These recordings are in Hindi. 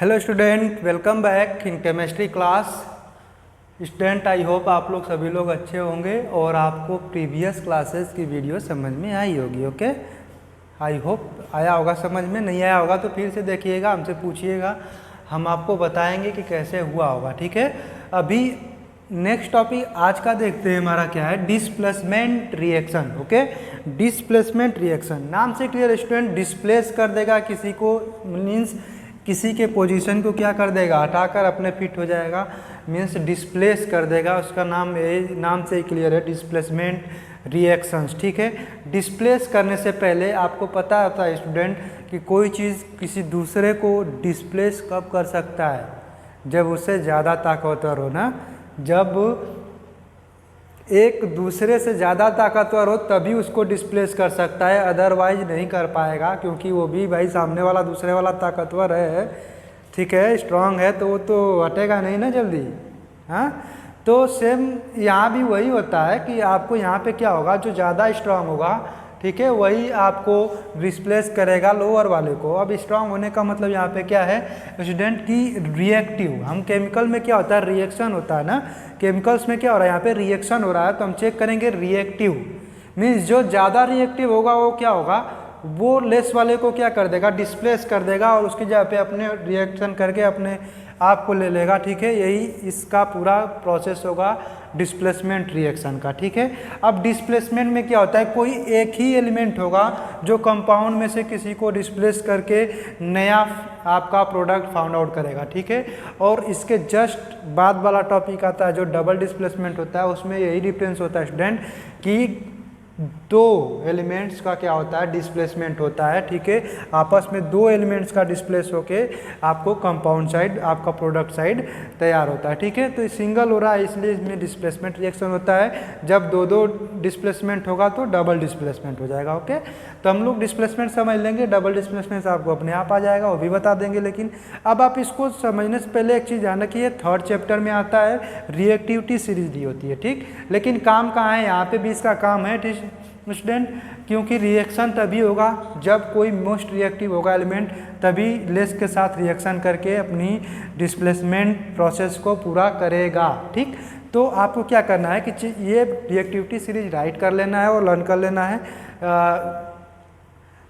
Hello student, welcome back in chemistry class. Student, I hope आप लोग सभी लोग अच्छे होंगे और आपको प्रीवियस क्लासेस की वीडियो समझ में आई होगी। ओके, आई होप आया होगा समझ में। नहीं आया होगा तो फिर से देखिएगा, हमसे पूछिएगा, हम आपको बताएंगे कि कैसे हुआ होगा। ठीक है, अभी नेक्स्ट टॉपिक आज का देखते हैं, हमारा क्या है, displacement reaction. Okay, displacement reaction नाम से क्लियर स्टूडेंट, डिस्प्लेस कर देगा किसी को, मीन्स किसी के पोजीशन को क्या कर देगा, हटाकर अपने फिट हो जाएगा, मीन्स डिस्प्लेस कर देगा। उसका नाम नाम से ही क्लियर है, डिस्प्लेसमेंट रिएक्शंस। ठीक है, डिस्प्लेस करने से पहले आपको पता होता है स्टूडेंट कि कोई चीज़ किसी दूसरे को डिस्प्लेस कब कर सकता है, जब उससे ज़्यादा ताकतवर हो ना। जब एक दूसरे से ज़्यादा ताकतवर हो तभी उसको डिस्प्लेस कर सकता है, अदरवाइज नहीं कर पाएगा, क्योंकि वो भी भाई सामने वाला दूसरे वाला ताकतवर है, ठीक है, स्ट्रांग है, तो वो तो हटेगा नहीं ना जल्दी। हाँ, तो सेम यहाँ भी वही होता है कि आपको यहाँ पे क्या होगा, जो ज़्यादा स्ट्रांग होगा, ठीक है, वही आपको डिस्प्लेस करेगा लोअर वाले को। अब स्ट्रांग होने का मतलब यहाँ पे क्या है स्टूडेंट की रिएक्टिव। हम केमिकल में क्या होता है, रिएक्शन होता है ना, केमिकल्स में क्या हो रहा है, यहाँ पे रिएक्शन हो रहा है, तो हम चेक करेंगे रिएक्टिव। मीन्स जो ज़्यादा रिएक्टिव होगा वो क्या होगा, वो लेस वाले को क्या कर देगा, डिस्प्लेस कर देगा और उसकी जगह पे अपने रिएक्शन करके अपने आप को ले लेगा। ठीक है, यही इसका पूरा प्रोसेस होगा डिस्प्लेसमेंट रिएक्शन का। ठीक है, अब डिस्प्लेसमेंट में क्या होता है, कोई एक ही एलिमेंट होगा जो कंपाउंड में से किसी को डिस्प्लेस करके नया आपका प्रोडक्ट फाउंड आउट करेगा। ठीक है, और इसके जस्ट बाद वाला टॉपिक आता है जो डबल डिस्प्लेसमेंट होता है, उसमें यही डिफरेंस होता है स्टूडेंट कि दो एलिमेंट्स का क्या होता है, डिस्प्लेसमेंट होता है। ठीक है, आपस में दो एलिमेंट्स का डिस्प्लेस होके आपको कंपाउंड साइड, आपका प्रोडक्ट साइड तैयार होता है। ठीक है, तो सिंगल हो रहा है इसलिए इसमें डिस्प्लेसमेंट रिएक्शन होता है। जब दो दो डिस्प्लेसमेंट होगा तो डबल डिस्प्लेसमेंट हो जाएगा। ओके, तो हम लोग डिस्प्लेसमेंट समझ लेंगे, डबल डिस्प्लेसमेंट आपको अपने आप आ जाएगा, वो भी बता देंगे। लेकिन अब आप इसको समझने से पहले एक चीज़ ध्यान रखिए, थर्ड चैप्टर में आता है रिएक्टिविटी सीरीज दी होती है। ठीक, लेकिन काम कहाँ है, यहाँ पे भी इसका काम है स्टूडेंट, क्योंकि रिएक्शन तभी होगा जब कोई मोस्ट रिएक्टिव होगा एलिमेंट, तभी लेस के साथ रिएक्शन करके अपनी डिस्प्लेसमेंट प्रोसेस को पूरा करेगा। ठीक, तो आपको क्या करना है कि ये रिएक्टिविटी सीरीज राइट कर लेना है और लर्न कर लेना है।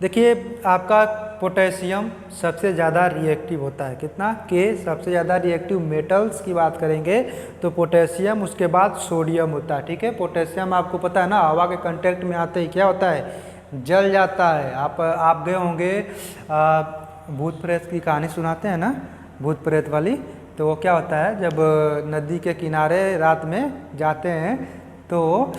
देखिए, आपका पोटेशियम सबसे ज़्यादा रिएक्टिव होता है, कितना के सबसे ज़्यादा रिएक्टिव मेटल्स की बात करेंगे तो पोटेशियम, उसके बाद सोडियम होता है। ठीक है, पोटेशियम आपको पता है ना, हवा के कांटेक्ट में आते ही क्या होता है, जल जाता है। आप गए होंगे, भूत प्रेत की कहानी सुनाते हैं ना, भूत प्रेत वाली, तो वो क्या होता है, जब नदी के किनारे रात में जाते हैं तो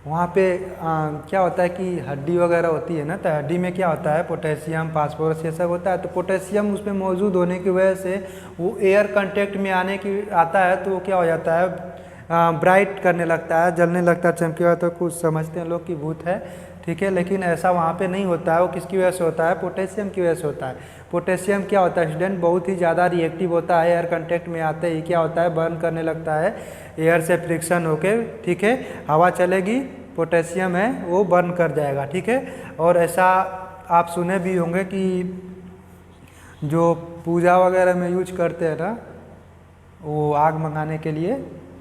वहाँ पे क्या होता है कि हड्डी वगैरह होती है ना, तो हड्डी में क्या होता है, पोटेशियम, फास्फोरस, ये सब होता है। तो पोटेशियम उसमें मौजूद होने की वजह से वो एयर कांटेक्ट में आने की आता है, तो वो क्या हो जाता है, ब्राइट करने लगता है, जलने लगता है, चमके हुआ, तो कुछ समझते हैं लोग कि भूत है। ठीक है, लेकिन ऐसा वहाँ पे नहीं होता है। वो किसकी वजह से होता है, पोटेशियम की वजह से होता है। पोटेशियम क्या होता है स्टूडेंट, बहुत ही ज़्यादा रिएक्टिव होता है, एयर कांटेक्ट में आते ही क्या होता है, बर्न करने लगता है, एयर से फ्रिक्शन होके। ठीक है, हवा चलेगी, पोटेशियम है वो बर्न कर जाएगा। ठीक है, और ऐसा आप सुने भी होंगे कि जो पूजा वगैरह में यूज करते हैं ना, वो आग मंगाने के लिए,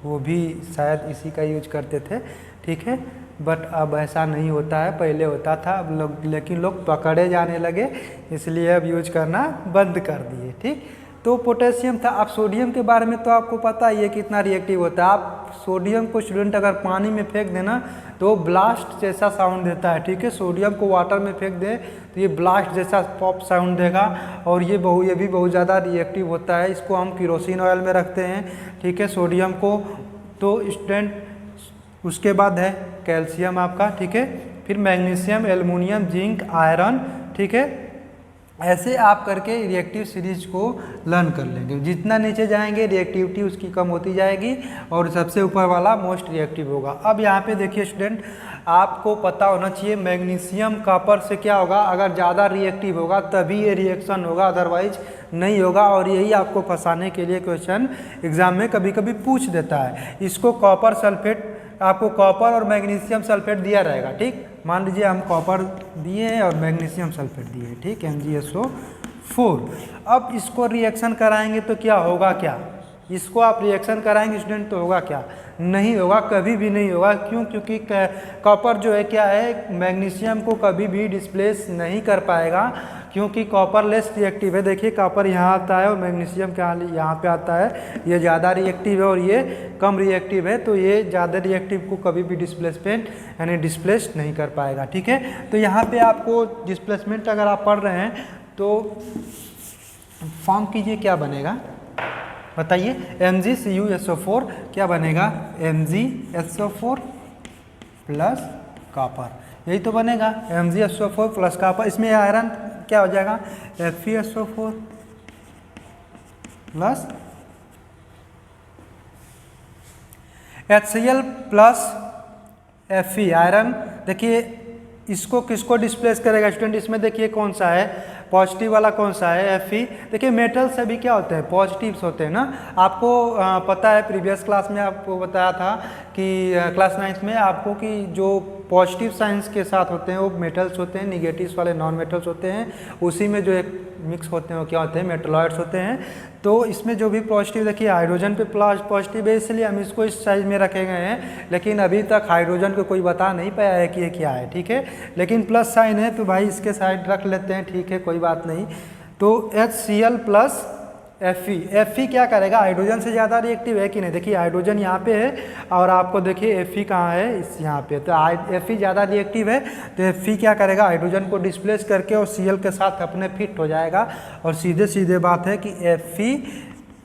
वो भी शायद इसी का यूज करते थे। ठीक है, बट अब ऐसा नहीं होता है, पहले होता था, अब लोग, लेकिन लोग पकड़े जाने लगे, इसलिए अब यूज करना बंद कर दिए। ठीक, तो पोटेशियम था। अब सोडियम के बारे में तो आपको पता ही है कितना रिएक्टिव होता है। आप सोडियम को स्टूडेंट अगर पानी में फेंक देना तो ब्लास्ट जैसा साउंड देता है। ठीक है, सोडियम को वाटर में फेंक दे तो ये ब्लास्ट जैसा पॉप साउंड देगा, और ये भी बहुत ज़्यादा रिएक्टिव होता है। इसको हम केरोसिन ऑयल में रखते हैं। ठीक है, सोडियम को। तो स्टूडेंट उसके बाद है कैल्शियम आपका। ठीक है, फिर मैग्नीशियम, एल्युमिनियम, जिंक, आयरन। ठीक है, ऐसे आप करके रिएक्टिव सीरीज को लर्न कर लेंगे। जितना नीचे जाएंगे रिएक्टिविटी उसकी कम होती जाएगी, और सबसे ऊपर वाला मोस्ट रिएक्टिव होगा। अब यहाँ पे देखिए स्टूडेंट, आपको पता होना चाहिए मैग्नीशियम कॉपर से क्या होगा, अगर ज़्यादा रिएक्टिव होगा तभी ये रिएक्शन होगा, अदरवाइज नहीं होगा। और यही आपको फंसाने के लिए क्वेश्चन एग्जाम में कभी कभी पूछ देता है। इसको कॉपर सल्फेट, आपको कॉपर और मैग्नीशियम सल्फेट दिया रहेगा। ठीक, मान लीजिए हम कॉपर दिए हैं और मैग्नीशियम सल्फेट दिए हैं। ठीक, MgSO 4। अब इसको रिएक्शन कराएंगे तो क्या होगा, क्या इसको आप रिएक्शन कराएंगे स्टूडेंट तो होगा क्या, नहीं होगा, कभी भी नहीं होगा। क्यों? क्योंकि कॉपर जो है क्या है, मैग्नीशियम को कभी भी डिस्प्लेस नहीं कर पाएगा, क्योंकि कॉपर लेस रिएक्टिव है। देखिए कॉपर यहाँ आता है और मैग्नीशियम क्या यहाँ पे आता है, ये ज़्यादा रिएक्टिव है और ये कम रिएक्टिव है, तो ये ज़्यादा रिएक्टिव को कभी भी डिस्प्लेसमेंट यानी डिस्प्लेस नहीं कर पाएगा। ठीक है, तो यहाँ पे आपको डिस्प्लेसमेंट अगर आप पढ़ रहे हैं तो फॉर्म कीजिए, क्या बनेगा बताइए, MgCuSO4 क्या बनेगा, MgSO4 प्लस कॉपर, यही तो बनेगा MgSO4 प्लस कॉपर। इसमें आयरन क्या हो जाएगा, FeSO4 plus HCl plus Fe iron. देखिए इसको किसको डिस्प्लेस करेगा स्टूडेंट, इसमें देखिए कौन सा है, पॉजिटिव वाला कौन सा है, Fe। देखिए मेटल से भी क्या होते हैं, पॉजिटिव्स होते हैं ना। आपको पता है प्रीवियस क्लास में आपको बताया था कि क्लास 9th में आपको कि जो पॉजिटिव साइंस के साथ होते हैं वो मेटल्स होते हैं, निगेटिव्स वाले नॉन मेटल्स होते हैं, उसी में जो एक मिक्स होते हैं वो क्या होते हैं, मेटलॉइड्स होते हैं। तो इसमें जो भी पॉजिटिव देखिए हाइड्रोजन पे प्लस पॉजिटिव है, इसलिए हम इसको इस साइज में रखे गए हैं, लेकिन अभी तक हाइड्रोजन को कोई बता नहीं पाया है कि ये क्या है। ठीक है, लेकिन प्लस साइन है तो भाई इसके साइड रख लेते हैं, ठीक है कोई बात नहीं। तो HCl प्लस Fe क्या करेगा, हाइड्रोजन से ज़्यादा रिएक्टिव है कि नहीं, देखिए हाइड्रोजन यहाँ पे है और आपको देखिए Fe कहाँ है, इस यहाँ पे, तो Fe ज़्यादा रिएक्टिव है तो Fe क्या करेगा, हाइड्रोजन को डिस्प्लेस करके और Cl के साथ अपने फिट हो जाएगा। और सीधे सीधे बात है कि Fe,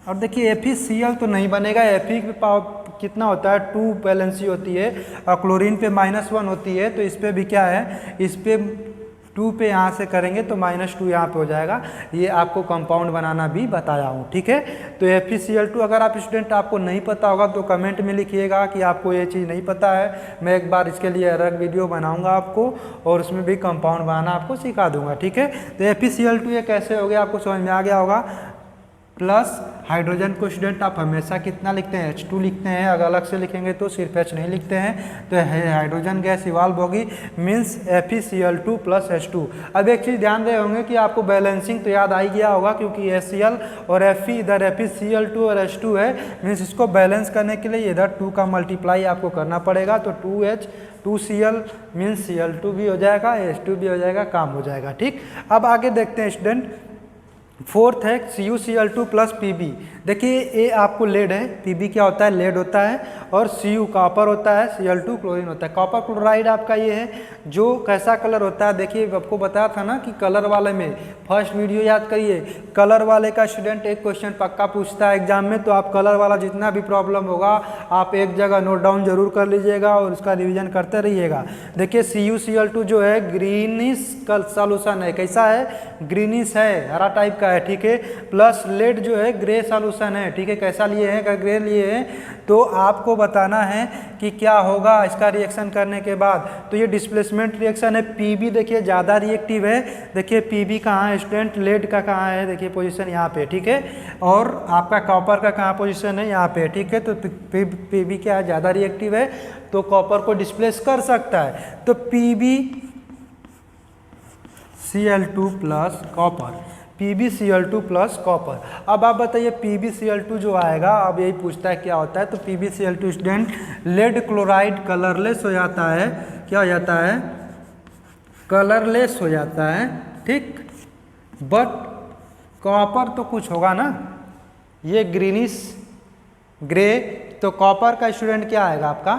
और देखिए FeCl तो नहीं बनेगा, Fe पे पावर कितना होता है, 2 वैलेंसी होती है और क्लोरीन पे -1 होती है, तो इस पर भी क्या है, इस पर 2 पे यहाँ से करेंगे तो -2 यहाँ पे हो जाएगा। ये आपको कंपाउंड बनाना भी बताया हूँ। ठीक है, तो FeCl2 अगर आप स्टूडेंट आपको नहीं पता होगा तो कमेंट में लिखिएगा कि आपको ये चीज़ नहीं पता है, मैं एक बार इसके लिए अलग वीडियो बनाऊंगा आपको और उसमें भी कंपाउंड बनाना आपको सिखा दूंगा। ठीक है, तो FeCl2 ये कैसे हो गया आपको समझ में आ गया होगा। प्लस हाइड्रोजन को स्टूडेंट आप हमेशा कितना लिखते हैं, H2 लिखते हैं, अगर अलग से लिखेंगे तो सिर्फ H नहीं लिखते हैं, तो हाइड्रोजन गैस इवॉल्व होगी, मीन्स FeCl2 प्लस H2। अब एक चीज़ ध्यान रहे होंगे कि आपको बैलेंसिंग तो याद आ ही गया होगा, क्योंकि HCl और Fe इधर FeCl2 और H2 है, मीन्स इसको बैलेंस करने के लिए इधर 2 का मल्टीप्लाई आपको करना पड़ेगा, तो 2H 2Cl मीन्स Cl2 भी हो जाएगा, H2 भी हो जाएगा, काम हो जाएगा। ठीक, अब आगे देखते हैं स्टूडेंट, फोर्थ है CuCl2 प्लस Pb। देखिए ये आपको लेड है, Pb क्या होता है, लेड होता है, और Cu कॉपर होता है, Cl2 क्लोरीन होता है। कॉपर क्लोराइड आपका ये है, जो कैसा कलर होता है, देखिए आपको बताया था ना कि कलर वाले में, फर्स्ट वीडियो याद करिए, कलर वाले का स्टूडेंट एक क्वेश्चन पक्का पूछता है एग्जाम में, तो आप कलर वाला जितना भी प्रॉब्लम होगा आप एक जगह नोट डाउन जरूर कर लीजिएगा और उसका रिविजन करते रहिएगा। देखिए CuCl2 जो है ग्रीनिश का सॉल्यूशन है, कैसा है, ग्रीनिश है, हरा टाइप का है। ठीक है, प्लस लेड जो है ग्रे सॉल्यूशन है। ठीक है, कैसा लिए हैं, अगर ग्रे लिए हैं तो आपको बताना है कि क्या होगा इसका रिएक्शन करने के बाद, तो ये डिस्प्लेसमेंट रिएक्शन है। Pb देखिए ज़्यादा रिएक्टिव है, देखिए Pb कहाँ है स्टूडेंट, लेड का कहाँ है, देखिए पोजीशन यहाँ पे। ठीक है, और आपका कॉपर का कहाँ पोजीशन है, यहाँ पे। ठीक है, तो Pb क्या है, ज़्यादा रिएक्टिव है तो कॉपर को डिस्प्लेस कर सकता है, तो PbCl2 plus copper, PbCl2 plus copper. अब आप बताइए PbCl2 जो आएगा, अब यही पूछता है क्या होता है, तो PbCl2 student lead chloride colourless हो जाता है, क्या हो जाता है, कलरलेस हो जाता है। ठीक, बट कॉपर तो कुछ होगा ना, ये ग्रीनिश ग्रे, तो कॉपर का स्टूडेंट क्या आएगा आपका,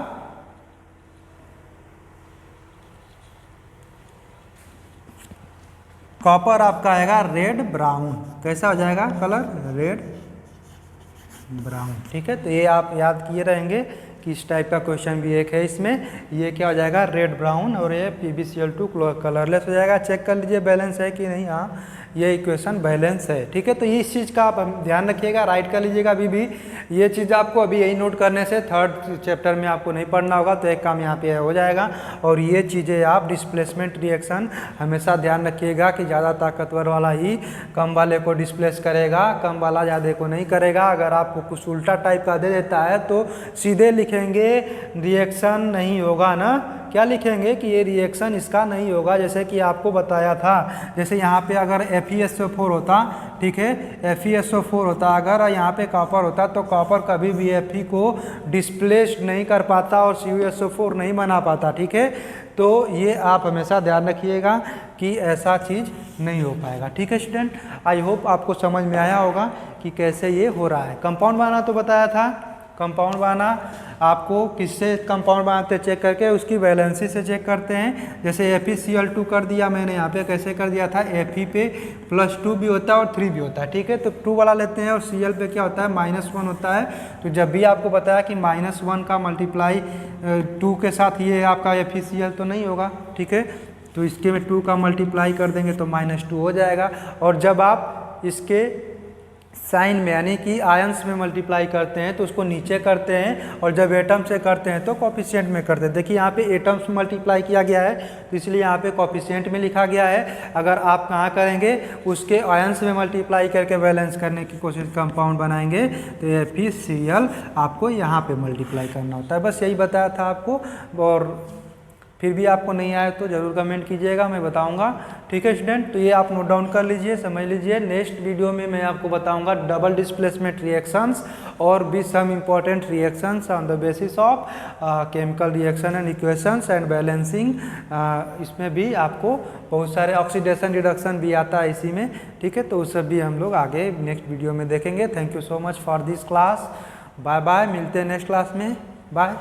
कॉपर आपका आएगा रेड ब्राउन, कैसा हो जाएगा कलर, रेड ब्राउन। ठीक है, तो ये आप याद किए रहेंगे कि इस टाइप का क्वेश्चन भी एक है इसमें, ये क्या हो जाएगा, रेड ब्राउन, और ये PbCl2 कलरलेस हो जाएगा। चेक कर लीजिए बैलेंस है कि नहीं, हाँ ये इक्वेशन बैलेंस है। ठीक है, तो इस चीज़ का आप ध्यान रखिएगा, राइट कर लीजिएगा अभी भी। ये चीज़ आपको अभी यही नोट करने से थर्ड चैप्टर में आपको नहीं पढ़ना होगा, तो एक काम यहाँ पे हो जाएगा। और ये चीज़ें आप डिस्प्लेसमेंट रिएक्शन हमेशा ध्यान रखिएगा कि ज़्यादा ताकतवर वाला ही कम वाले को डिस्प्लेस करेगा, कम वाला ज़्यादा को नहीं करेगा। अगर आपको कुछ उल्टा टाइप का दे देता है तो सीधे लिखे लिखेंगे रिएक्शन नहीं होगा ना, क्या लिखेंगे कि ये रिएक्शन इसका नहीं होगा। जैसे कि आपको बताया था, जैसे यहाँ पे अगर FeSO4 होता, ठीक है, FeSO4 होता, अगर यहाँ पे कॉपर होता तो कॉपर कभी भी Fe को डिस्प्लेस नहीं कर पाता और CuSO4 नहीं बना पाता, ठीक है। तो ये आप हमेशा ध्यान रखिएगा कि ऐसा चीज़ नहीं हो पाएगा, ठीक है स्टूडेंट। आई होप आपको समझ में आया होगा कि कैसे ये हो रहा है। कंपाउंड बनाना तो बताया था, कंपाउंड बनाना आपको किससे कंपाउंड बनाते चेक करके, उसकी वैलेंसी से चेक करते हैं। जैसे FeCl2 कर दिया मैंने यहाँ पे, कैसे कर दिया था, Fe पे +2 भी होता है और 3 भी होता है, ठीक है। तो 2 वाला लेते हैं और Cl पे क्या होता है, -1 होता है। तो जब भी आपको बताया कि -1 का मल्टीप्लाई 2 के साथ ये आपका FeCl तो नहीं होगा, ठीक है। तो इसके में 2 का मल्टीप्लाई कर देंगे तो -2 हो जाएगा। और जब आप इसके साइन में यानी कि आयंस में मल्टीप्लाई करते हैं तो उसको नीचे करते हैं, और जब एटम से करते हैं तो कॉफिशिएंट में करते हैं। देखिए यहाँ पे एटम्स में मल्टीप्लाई किया गया है तो इसलिए यहाँ पे कॉफिशिएंट में लिखा गया है। अगर आप कहाँ करेंगे, उसके आयंस में मल्टीप्लाई करके बैलेंस करने की कोशिश, कंपाउंड बनाएंगे तो FeCl आपको यहाँ पे मल्टीप्लाई करना होता है। बस यही बताया था आपको, और फिर भी आपको नहीं आया तो ज़रूर कमेंट कीजिएगा, मैं बताऊंगा, ठीक है स्टूडेंट। तो ये आप नोट डाउन कर लीजिए, समझ लीजिए। नेक्स्ट वीडियो में मैं आपको बताऊंगा डबल डिस्प्लेसमेंट रिएक्शंस और भी some important reactions on the basis of chemical reaction and equations and balancing. इसमें भी आपको बहुत सारे ऑक्सीडेशन रिडक्शन भी आता है इसी में, ठीक है। तो उस सब भी हम लोग आगे नेक्स्ट वीडियो में देखेंगे। Thank you so much for this class. Bye bye, मिलते हैं नेक्स्ट क्लास में, बाय।